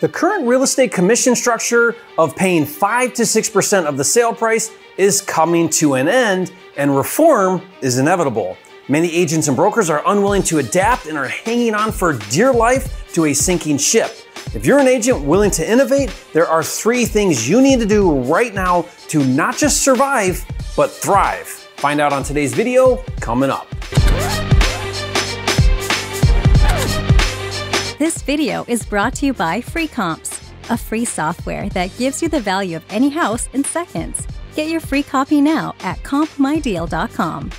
The current real estate commission structure of paying 5 to 6% of the sale price is coming to an end, and reform is inevitable. Many agents and brokers are unwilling to adapt and are hanging on for dear life to a sinking ship. If you're an agent willing to innovate, there are 3 things you need to do right now to not just survive, but thrive. Find out on today's video coming up. This video is brought to you by Free Comps, a free software that gives you the value of any house in seconds. Get your free copy now at compmydeal.com.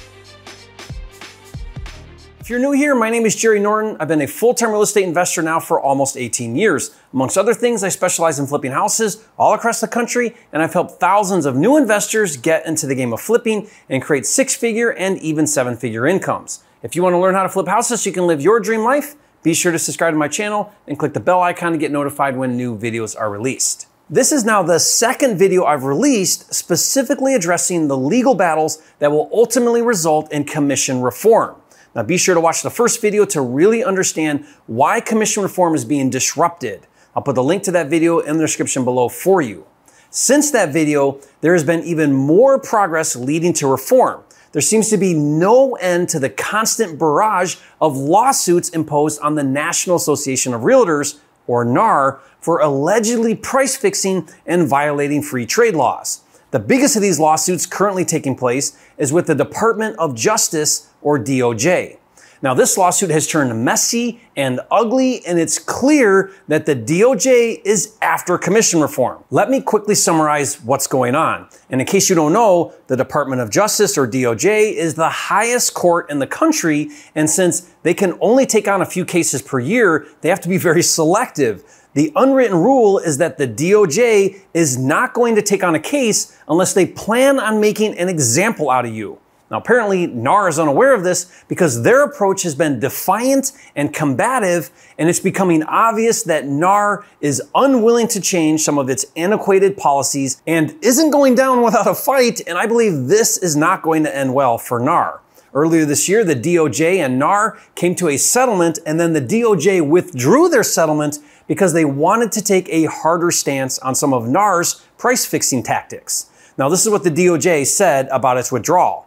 If you're new here, my name is Jerry Norton. I've been a full-time real estate investor now for almost 18 years. Amongst other things, I specialize in flipping houses all across the country, and I've helped thousands of new investors get into the game of flipping and create 6-figure and even 7-figure incomes. If you want to learn how to flip houses so you can live your dream life, be sure to subscribe to my channel and click the bell icon to get notified when new videos are released. This is now the second video I've released specifically addressing the legal battles that will ultimately result in commission reform. Now be sure to watch the first video to really understand why commission reform is being disrupted. I'll put the link to that video in the description below for you. Since that video, there has been even more progress leading to reform. There seems to be no end to the constant barrage of lawsuits imposed on the National Association of Realtors, or NAR, for allegedly price fixing and violating free trade laws. The biggest of these lawsuits currently taking place is with the Department of Justice, or DOJ. Now, this lawsuit has turned messy and ugly, and it's clear that the DOJ is after commission reform. Let me quickly summarize what's going on. And in case you don't know, the Department of Justice, or DOJ, is the highest court in the country, and since they can only take on a few cases per year, they have to be very selective. The unwritten rule is that the DOJ is not going to take on a case unless they plan on making an example out of you. Now, apparently, NAR is unaware of this because their approach has been defiant and combative, and it's becoming obvious that NAR is unwilling to change some of its antiquated policies and isn't going down without a fight, and I believe this is not going to end well for NAR. Earlier this year, the DOJ and NAR came to a settlement, and then the DOJ withdrew their settlement because they wanted to take a harder stance on some of NAR's price-fixing tactics. Now, this is what the DOJ said about its withdrawal.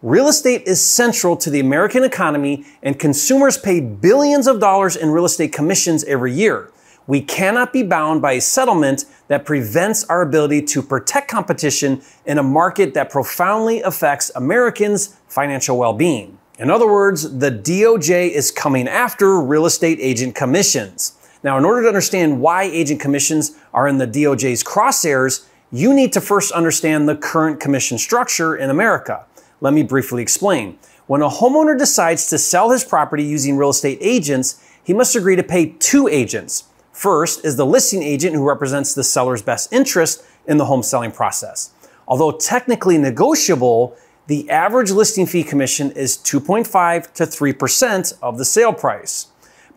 Real estate is central to the American economy, and consumers pay billions of dollars in real estate commissions every year. We cannot be bound by a settlement that prevents our ability to protect competition in a market that profoundly affects Americans' financial well-being. In other words, the DOJ is coming after real estate agent commissions. Now, in order to understand why agent commissions are in the DOJ's crosshairs, you need to first understand the current commission structure in America. Let me briefly explain. When a homeowner decides to sell his property using real estate agents, he must agree to pay 2 agents. First is the listing agent, who represents the seller's best interest in the home selling process. Although technically negotiable, the average listing fee commission is 2.5 to 3% of the sale price.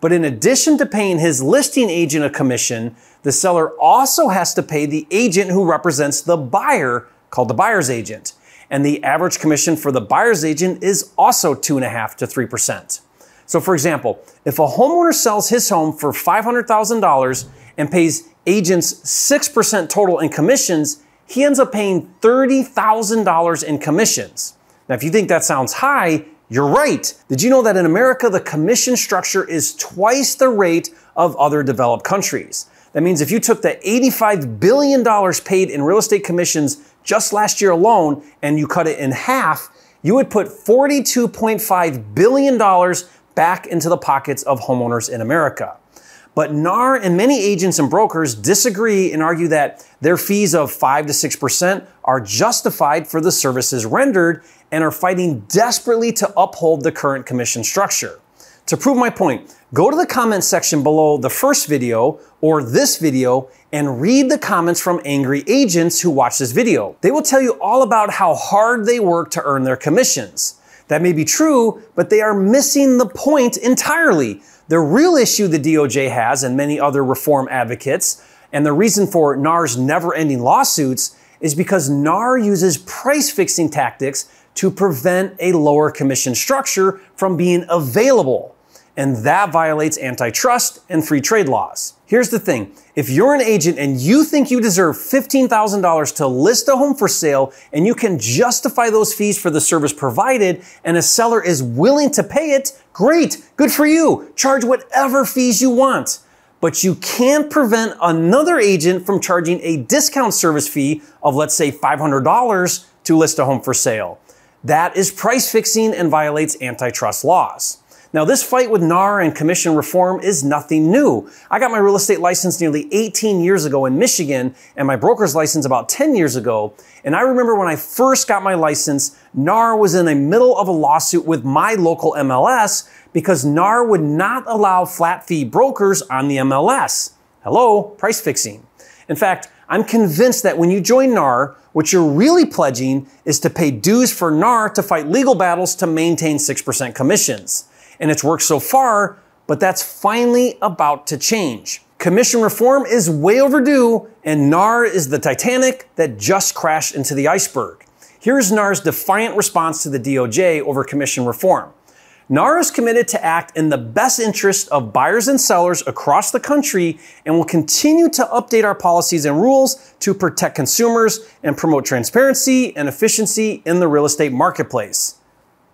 But in addition to paying his listing agent a commission, the seller also has to pay the agent who represents the buyer, called the buyer's agent. And the average commission for the buyer's agent is also 2.5 to 3%. So for example, if a homeowner sells his home for $500,000 and pays agents 6% total in commissions, he ends up paying $30,000 in commissions. Now, if you think that sounds high, you're right. Did you know that in America, the commission structure is twice the rate of other developed countries? That means if you took the $85 billion paid in real estate commissions just last year alone, and you cut it in half, you would put $42.5 billion back into the pockets of homeowners in America. But NAR and many agents and brokers disagree and argue that their fees of 5 to 6% are justified for the services rendered and are fighting desperately to uphold the current commission structure. To prove my point, go to the comment section below the first video or this video and read the comments from angry agents who watch this video. They will tell you all about how hard they work to earn their commissions. That may be true, but they are missing the point entirely. The real issue the DOJ has, and many other reform advocates, and the reason for NAR's never-ending lawsuits, is because NAR uses price-fixing tactics to prevent a lower commission structure from being available. and that violates antitrust and free trade laws. Here's the thing. If you're an agent and you think you deserve $15,000 to list a home for sale and you can justify those fees for the service provided and a seller is willing to pay it, great, good for you. Charge whatever fees you want. But you can't prevent another agent from charging a discount service fee of, let's say, $500 to list a home for sale. That is price fixing and violates antitrust laws. Now, this fight with NAR and commission reform is nothing new. I got my real estate license nearly 18 years ago in Michigan and my broker's license about 10 years ago. And I remember when I first got my license, NAR was in the middle of a lawsuit with my local MLS because NAR would not allow flat fee brokers on the MLS. Hello, price fixing. In fact, I'm convinced that when you join NAR, what you're really pledging is to pay dues for NAR to fight legal battles to maintain 6% commissions. And it's worked so far, but that's finally about to change. Commission reform is way overdue, and NAR is the Titanic that just crashed into the iceberg. Here's NAR's defiant response to the DOJ over commission reform. NAR is committed to act in the best interest of buyers and sellers across the country and will continue to update our policies and rules to protect consumers and promote transparency and efficiency in the real estate marketplace.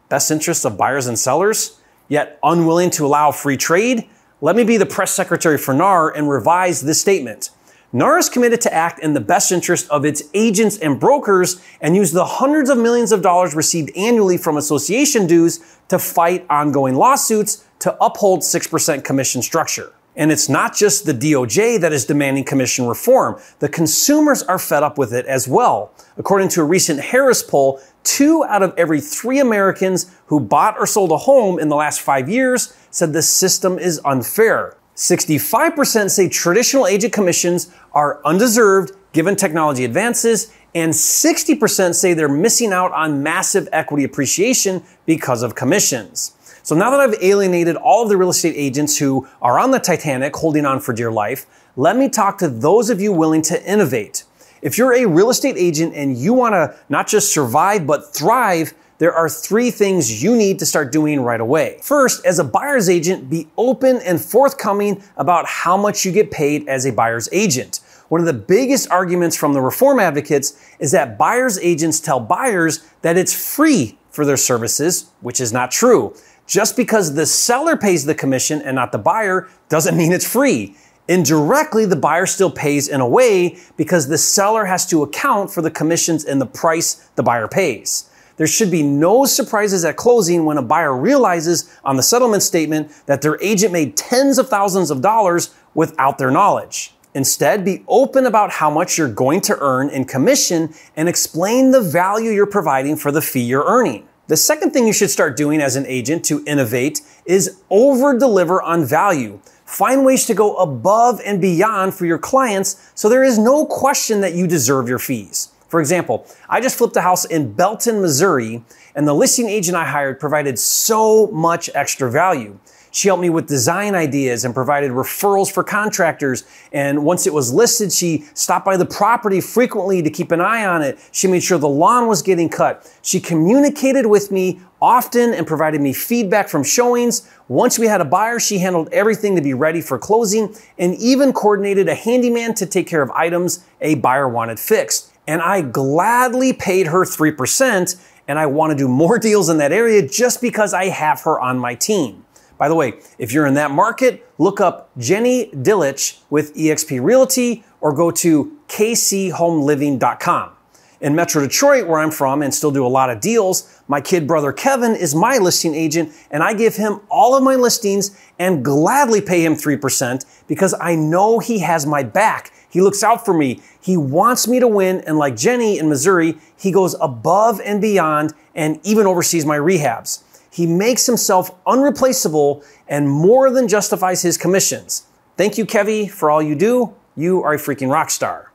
Best interests of buyers and sellers? Yet unwilling to allow free trade? Let me be the press secretary for NAR and revise this statement. NAR is committed to act in the best interest of its agents and brokers and use the hundreds of millions of dollars received annually from association dues to fight ongoing lawsuits to uphold 6% commission structure. And it's not just the DOJ that is demanding commission reform. The consumers are fed up with it as well. According to a recent Harris poll, 2 out of every 3 Americans who bought or sold a home in the last 5 years said the system is unfair. 65% say traditional agent commissions are undeserved given technology advances, and 60% say they're missing out on massive equity appreciation because of commissions. So now that I've alienated all of the real estate agents who are on the Titanic holding on for dear life, let me talk to those of you willing to innovate. If you're a real estate agent and you want to not just survive but thrive, there are 3 things you need to start doing right away. First, as a buyer's agent, be open and forthcoming about how much you get paid as a buyer's agent. One of the biggest arguments from the reform advocates is that buyer's agents tell buyers that it's free for their services, which is not true. Just because the seller pays the commission and not the buyer doesn't mean it's free. Indirectly, the buyer still pays in a way because the seller has to account for the commissions in the price the buyer pays. There should be no surprises at closing when a buyer realizes on the settlement statement that their agent made tens of thousands of dollars without their knowledge. Instead, be open about how much you're going to earn in commission and explain the value you're providing for the fee you're earning. The second thing you should start doing as an agent to innovate is over-deliver on value. Find ways to go above and beyond for your clients so there is no question that you deserve your fees. For example, I just flipped a house in Belton, Missouri, and the listing agent I hired provided so much extra value. She helped me with design ideas and provided referrals for contractors. And once it was listed, she stopped by the property frequently to keep an eye on it. She made sure the lawn was getting cut. She communicated with me often and provided me feedback from showings. Once we had a buyer, she handled everything to be ready for closing and even coordinated a handyman to take care of items a buyer wanted fixed. And I gladly paid her 3%, and I want to do more deals in that area just because I have her on my team. By the way, if you're in that market, look up Jenny Dillich with eXp Realty or go to kchomeliving.com. In Metro Detroit, where I'm from and still do a lot of deals, my kid brother Kevin is my listing agent, and I give him all of my listings and gladly pay him 3% because I know he has my back. He looks out for me. He wants me to win, and like Jenny in Missouri, he goes above and beyond and even oversees my rehabs. He makes himself unreplaceable and more than justifies his commissions. Thank you, Kevy, for all you do. You are a freaking rock star.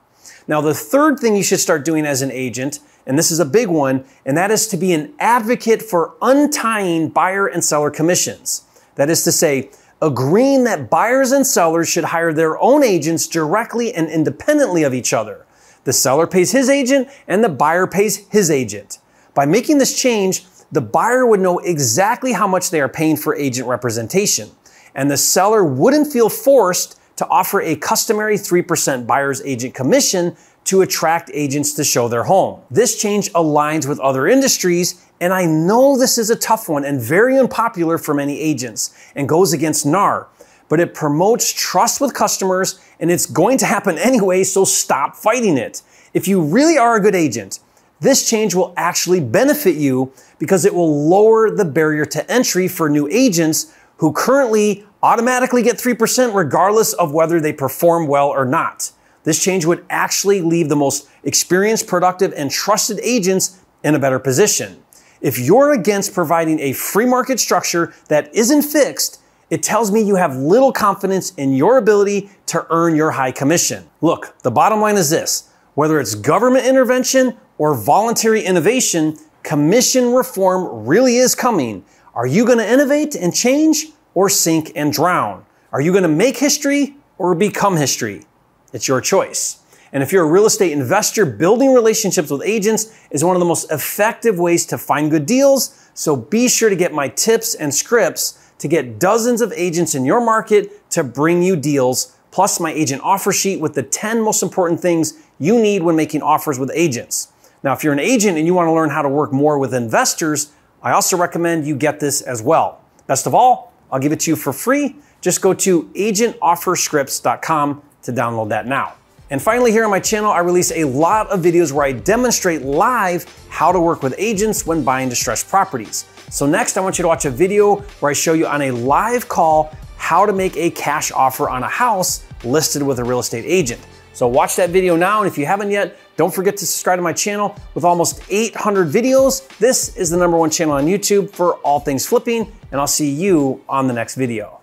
Now, the third thing you should start doing as an agent, and this is a big one, and that is to be an advocate for untying buyer and seller commissions. That is to say, agreeing that buyers and sellers should hire their own agents directly and independently of each other. The seller pays his agent and the buyer pays his agent. By making this change, the buyer would know exactly how much they are paying for agent representation, and the seller wouldn't feel forced to offer a customary 3% buyer's agent commission to attract agents to show their home. This change aligns with other industries, and I know this is a tough one and very unpopular for many agents and goes against NAR, but it promotes trust with customers and it's going to happen anyway, so stop fighting it. If you really are a good agent, this change will actually benefit you because it will lower the barrier to entry for new agents who currently automatically get 3% regardless of whether they perform well or not. This change would actually leave the most experienced, productive, and trusted agents in a better position. If you're against providing a free market structure that isn't fixed, it tells me you have little confidence in your ability to earn your high commission. Look, the bottom line is this: whether it's government intervention or voluntary innovation, commission reform really is coming. Are you going to innovate and change or sink and drown? Are you going to make history or become history? It's your choice. And if you're a real estate investor, building relationships with agents is one of the most effective ways to find good deals. So be sure to get my tips and scripts to get dozens of agents in your market to bring you deals, plus my agent offer sheet with the 10 most important things you need when making offers with agents. Now, if you're an agent and you want to learn how to work more with investors, I also recommend you get this as well. Best of all, I'll give it to you for free. Just go to agentofferscripts.com to download that now. And finally, here on my channel, I release a lot of videos where I demonstrate live how to work with agents when buying distressed properties. So next, I want you to watch a video where I show you on a live call how to make a cash offer on a house listed with a real estate agent. So watch that video now, and if you haven't yet, don't forget to subscribe to my channel. With almost 800 videos, this is the #1 channel on YouTube for all things flipping, and I'll see you on the next video.